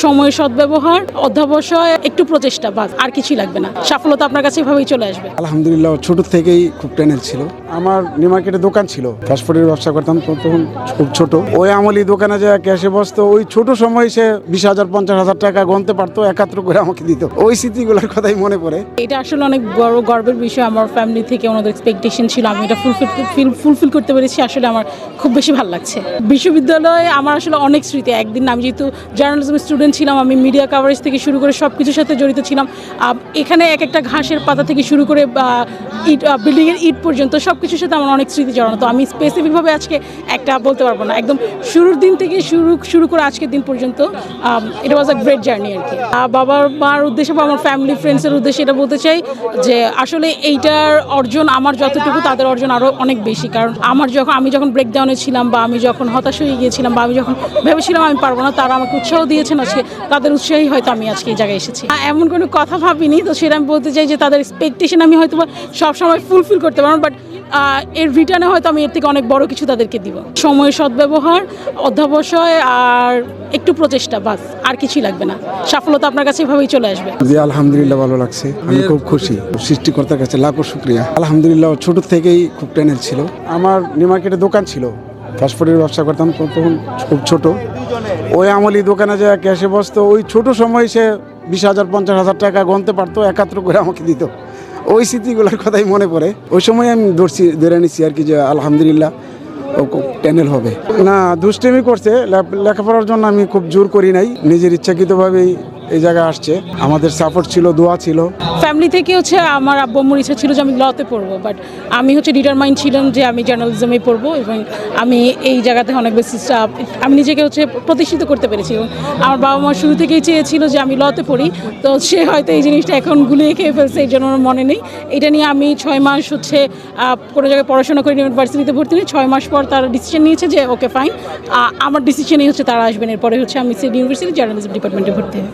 সময়ের সদ্ব্যবহার, অধ্যবসায়, একটু প্রচেষ্টা, বাস আর কিছুই লাগবে না। সাফল্যতা আপনার কাছে এভাবেই চলে আসবে। আলহামদুলিল্লাহ, ছোট থেকেই খুব ট্যালেন্ট ছিল। আমার নিউ মার্কেটে দোকান ছিল, ফাস্টফুডের ব্যবসা করতাম, তখন খুব ছোট। ওই আমলি দোকানে যে ক্যাশে বসতো, ওই ছোট সময় সে 20,000 50,000 টাকা গণতে পারতো, একাত্র করে আমাকে দিত। ওই স্মৃতিগুলোর কথাই মনে পড়ে। এটা আসলে অনেক বড় গর্বের বিষয়। আমার ফ্যামিলি থেকে ওনাদের এক্সপেকটেশন ছিল, আমি এটা ফুলফিল করতে পেরেছি। আসলে আমার খুব বেশি ভালো লাগছে। বিশ্ববিদ্যালয়ে আমার আসলে অনেক স্মৃতি। একদিন আমি যেহেতু জার্নালিজম স্টুডেন্ট ছিলাম, আমি মিডিয়া কাভারেজ থেকে শুরু করে সব কিছুর সাথে জড়িত ছিলাম। এখানে এক একটা ঘাসের পাতা থেকে শুরু করে বিল্ডিংয়ের ইট পর্যন্ত সব কিছুর সাথে আমার অনেক স্মৃতি জড়ানো। তো আমি স্পেসিফিকভাবে আজকে একটা বলতে পারবো না। একদম শুরুর দিন থেকে শুরু করে আজকের দিন পর্যন্ত এটা ওয়াজ আ গ্রেট জার্নি আর কি। বাবার মার উদ্দেশ্যে বা আমার ফ্যামিলি ফ্রেন্ডসের উদ্দেশ্যে এটা বলতে চাই যে আসলে এইটার অর্জন আমার যতটুকু, তাদের অর্জন আরও অনেক বেশি। কারণ আমি যখন ব্রেকডাউনে ছিলাম, বা আমি যখন হতাশ হয়ে গিয়েছিলাম, বা আমি যখন ভেবেছিলাম আমি পারবো না, তারা আমাকে উৎসাহ দিয়েছেন। আজকে তাদের উৎসাহই হয়তো আমি আজকে এই জায়গায় এসেছি। এমন কোনো কথা ভাবিনি, তো সেটা আমি বলতে চাই যে তাদের এক্সপেকটেশন আমি হয়তো সবসময় ফুলফিল করতে পারবো, বাট এর রিটার্নে হয়তো আমি এর থেকে অনেক বড় কিছু তাদেরকে দিব। সময়ের সদ্ব্যবহার, অধ্যবসায় আর একটু প্রচেষ্টা, বাস আর কিছুই লাগবে না। সাফল্যতা আপনার কাছে এভাবেই চলে আসবে। জি আলহামদুলিল্লাহ, ভালো লাগছে। আমি খুব খুশি। সৃষ্টিকর্তার কাছে লাখো শুকরিয়া। আলহামদুলিল্লাহ, ছোট থেকেই খুব ট্যালেন্ট ছিল। আমার নিউ মার্কেটে দোকান ছিল, ফাস্টফুডের ব্যবসা করতাম, তখন খুব ছোট। ওই আমলি দোকানে যে ক্যাশে বসতো, ওই ছোট সময় সে 20,000 50,000 টাকা গণতে পারতো, একাত্র করে আমাকে দিত। ওই স্মৃতিগুলোর কথাই মনে পড়ে। ওই সময় আমি ধরে নিচ্ছি আর কি, যে আলহামদুলিল্লাহ ও ট্যানেল হবে না। দুষ্টেমি করছে, লেখাপড়ার জন্য আমি খুব জোর করি নাই, নিজের ইচ্ছাকৃতভাবেই এই জায়গায় আসছে। আমাদের সাপোর্ট ছিল, দোয়া ছিল। ফ্যামিলি থেকে আমার আব্বু আম্মুর ইচ্ছা ছিল যে আমি লতে পড়বো, বাট আমি ডিটারমাইন্ড ছিলাম যে আমি জার্নালিজমে পড়বো, এবং আমি এই জায়গাতে অনেক বেশি আমি নিজেকে প্রতিষ্ঠিত করতে পেরেছি। এবং আমার বাবা মা শুরু থেকেই চেয়েছিল যে আমি লতে পড়ি, তো সে হয়তো এই জিনিসটা এখন গুলিয়ে খেয়ে ফেলছে, এই জন্য আমার মনে নেই। এটা নিয়ে আমি 6 মাস কোনো জায়গায় পড়াশোনা করে ইউনিভার্সিটিতে ভর্তি নিই। 6 মাস পর তারা ডিসিশন নিয়েছে যে ওকে ফাইন, আমার ডিসিশনই তারা আসবেন। এরপরে আমি সিটি ইউনিভার্সিটি জার্নালিজম ডিপার্টমেন্টে ভর্তি হই।